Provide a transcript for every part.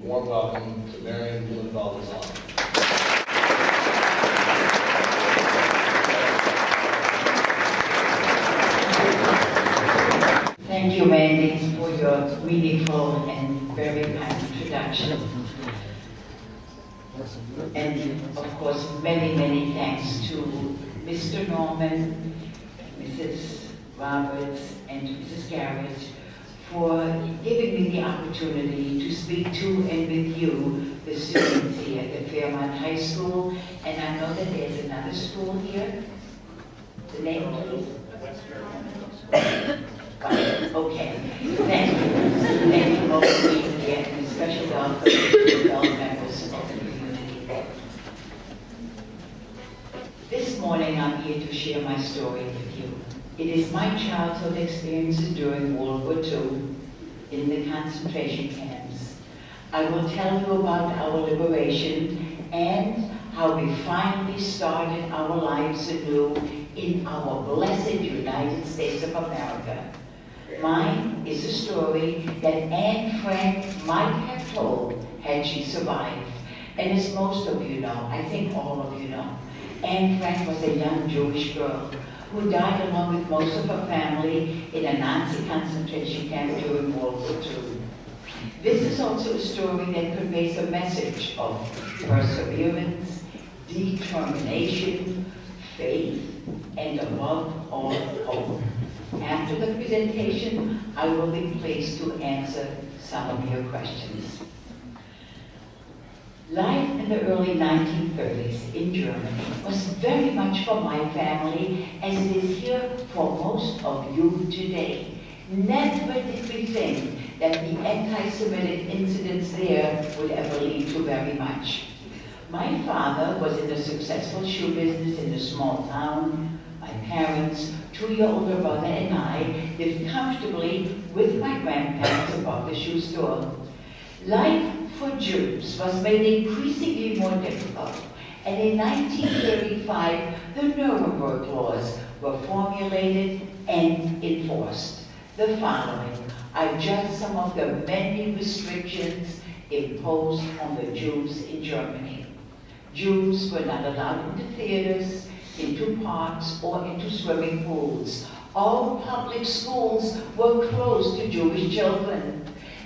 Warm welcome to Marion Blumenthal-Lazan. Thank you, Mandy, for your meaningful and very kind introduction. And of course, many, many thanks to Mr. Norman, Mrs. Roberts, and Mrs. Garrett for giving me the opportunity to speak to and with you, the students here at Fairmont High School. And I know that there's another school here. The name, please? Okay, thank you. Thank you all for being here, and a special welcome to all members of the community. This morning I'm here to share my story with you. It is my childhood experiences during World War II in the concentration camps. I will tell you about our liberation and how we finally started our lives anew in our blessed United States of America. Mine is a story that Anne Frank might have told had she survived. And as most of you know, I think all of you know, Anne Frank was a young Jewish girl who died along with most of her family in a Nazi concentration camp during World War II. This is also a story that conveys a message of perseverance, determination, faith, and above all, hope. After the presentation, I will be pleased to answer some of your questions. Life in the early 1930s in Germany was very much for my family as it is here for most of you today. Never did we think that the anti-Semitic incidents there would ever lead to very much. My father was in a successful shoe business in a small town. My parents, 2-year older brother and I lived comfortably with my grandparents above the shoe store. Life for Jews was made increasingly more difficult, and in 1935 the Nuremberg laws were formulated and enforced. The following are just some of the many restrictions imposed on the Jews in Germany. Jews were not allowed into theaters, into parks, or into swimming pools. All public schools were closed to Jewish children.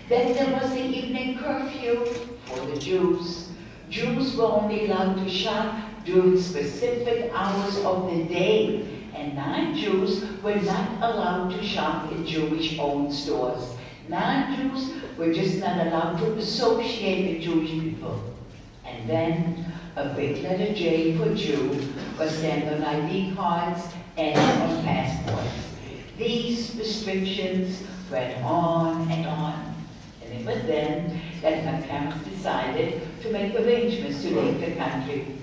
Then there was the evening curfew for the Jews. Jews were only allowed to shop during specific hours of the day, and non-Jews were not allowed to shop in Jewish-owned stores. Non-Jews were just not allowed to associate with Jewish people. And then a big letter J for Jew was stamped on ID cards and on passports. These restrictions went on and on. And it was then that my parents decided to make arrangements to leave the country.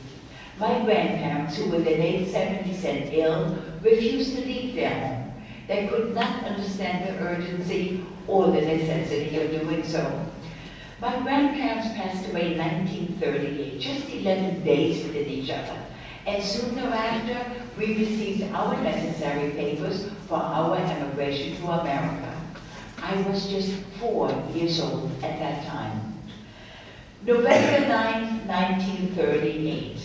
My grandparents, who were in their late 70s and ill, refused to leave their home. They could not understand the urgency or the necessity of doing so. My grandparents passed away in 1938, just 11 days within each other. And soon thereafter, we received our necessary papers for our emigration to America. I was just 4 years old at that time. November 9, 1938,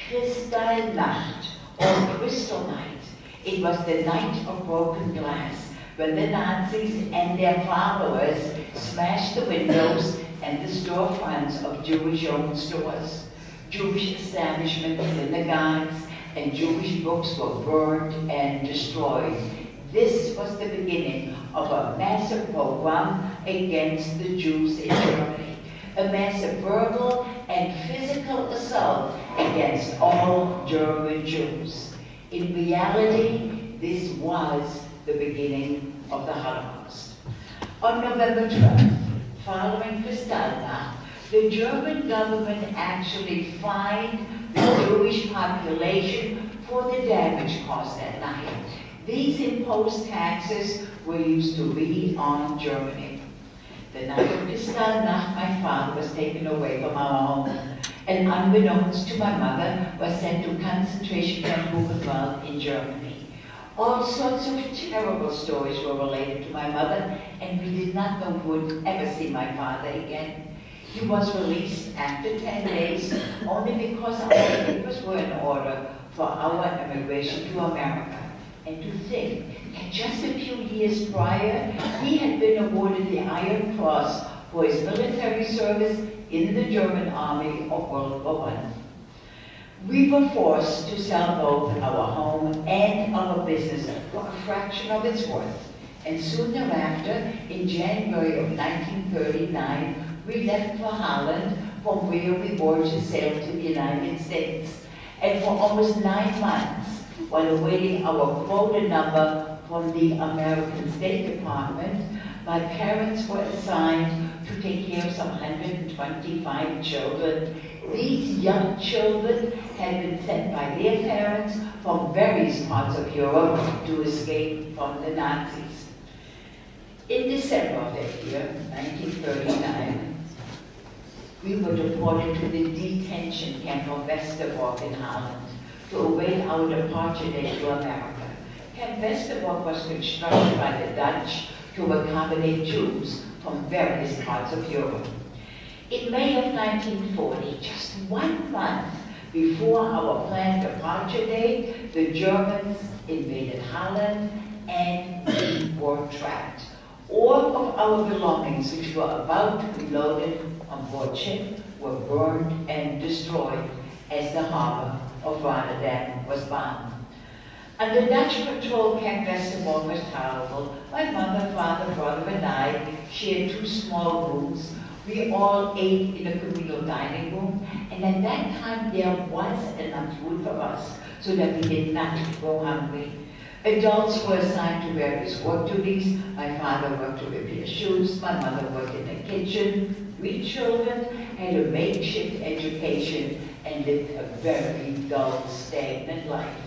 Kristallnacht, or Crystal Night. It was the night of broken glass, when the Nazis and their followers smashed the windows and the storefronts of Jewish-owned stores. Jewish establishments, synagogues, and Jewish books were burned and destroyed. This was the beginning of a massive pogrom against the Jews in Germany, a massive verbal and physical assault against all German Jews. In reality, this was the beginning of the Holocaust. On November 12th, following Kristallnacht, the German government actually fined the Jewish population for the damage caused that night. These imposed taxes were used to rearm Germany. The night of Kristallnacht, my father was taken away from our home, and unbeknownst to my mother, was sent to concentration camp Buchenwald in Germany. All sorts of terrible stories were related to my mother, and we did not know we would ever see my father again. He was released after 10 days only because our papers were in order for our immigration to America. And to think that just a few years prior, he had been awarded the Iron Cross for his military service in the German Army of World War I. We were forced to sell both our home and our business for a fraction of its worth. And soon thereafter, in January of 1939, we left for Holland, from where we were to sail to the United States. And for almost 9 months, while awaiting our quota number from the American State Department, my parents were assigned to take care of some 125 children. These young children had been sent by their parents from various parts of Europe to escape from the Nazis. In December of that year, 1939, we were deported to the detention camp of Westerbork in Holland to await our departure date to America. Camp Westerbork was constructed by the Dutch to accommodate Jews from various parts of Europe. In May of 1940, just 1 month before our planned departure date, the Germans invaded Holland and we were trapped. All of our belongings, which were about to be loaded on board ship, were burned and destroyed as the harbor of Rotterdam was bombed. Under Dutch patrol, Camp Westerbork was tolerable. My mother, father, brother, and I shared 2 small rooms. We all ate in a communal dining room, and at that time there was enough food for us so that we did not go hungry. Adults were assigned to various work duties. My father worked to repair shoes, my mother worked in the kitchen. We children had a makeshift education and lived a very dull, stagnant life.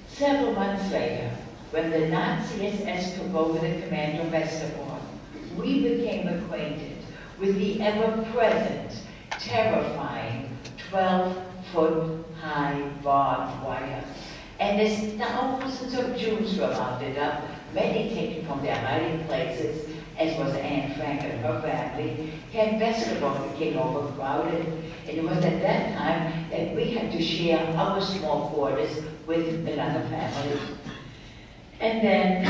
Several months later, when the Nazi SS took over the command of Westerbork, we became acquainted with the ever-present, terrifying 12-foot-high barbed wire. And as thousands of Jews were rounded up, many taken from their hiding places, as was Anne Frank and her family, Camp Westerbork became overcrowded. And it was at that time that we had to share our small quarters with another family. And then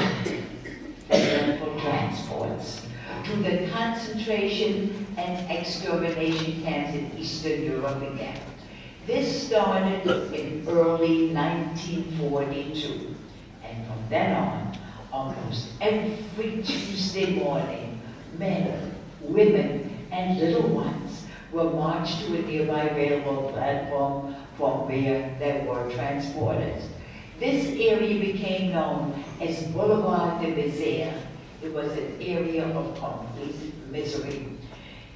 the dreadful transports to the concentration and extermination camps in Eastern Europe began. This started in early 1942, and from then on, almost every Tuesday morning, men, women, and little ones were marched to a nearby railroad platform from where they were transported. This area became known as Boulevard de Misère. It was an area of complete misery.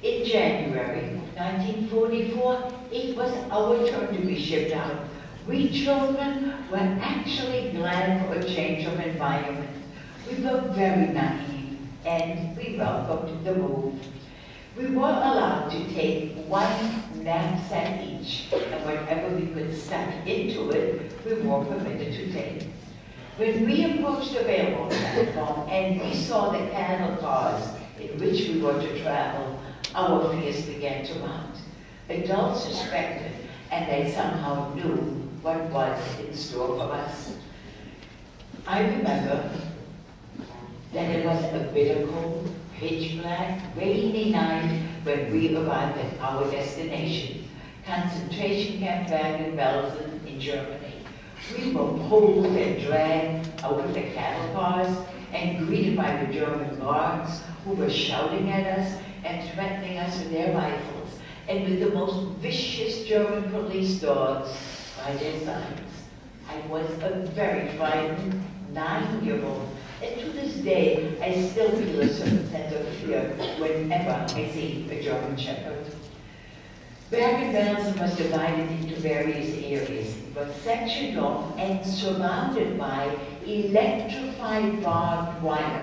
In January 1944, it was our turn to be shipped out. We children were actually glad for a change of environment. We were very naive and we welcomed the move. We were allowed to take 1 knapsack each, and whatever we could stuff into it, we were permitted to take. When we approached the railroad platform and we saw the cattle cars in which we were to travel, our fears began to mount. Adults suspected, and they somehow knew what was in store for us. I remember that it was a bitter cold, pitch black, rainy night when we arrived at our destination, concentration camp Bergen-Belsen in Germany. We were pulled and dragged out of the cattle cars and greeted by the German guards who were shouting at us and threatening us with their rifles, and with the most vicious German police dogs by their sides. I was a very frightened 9-year-old, and to this day I still feel a certain sense of fear whenever I see a German shepherd. Bergen-Belsen was divided into various areas. It was sectioned off and surrounded by electrified barbed wire.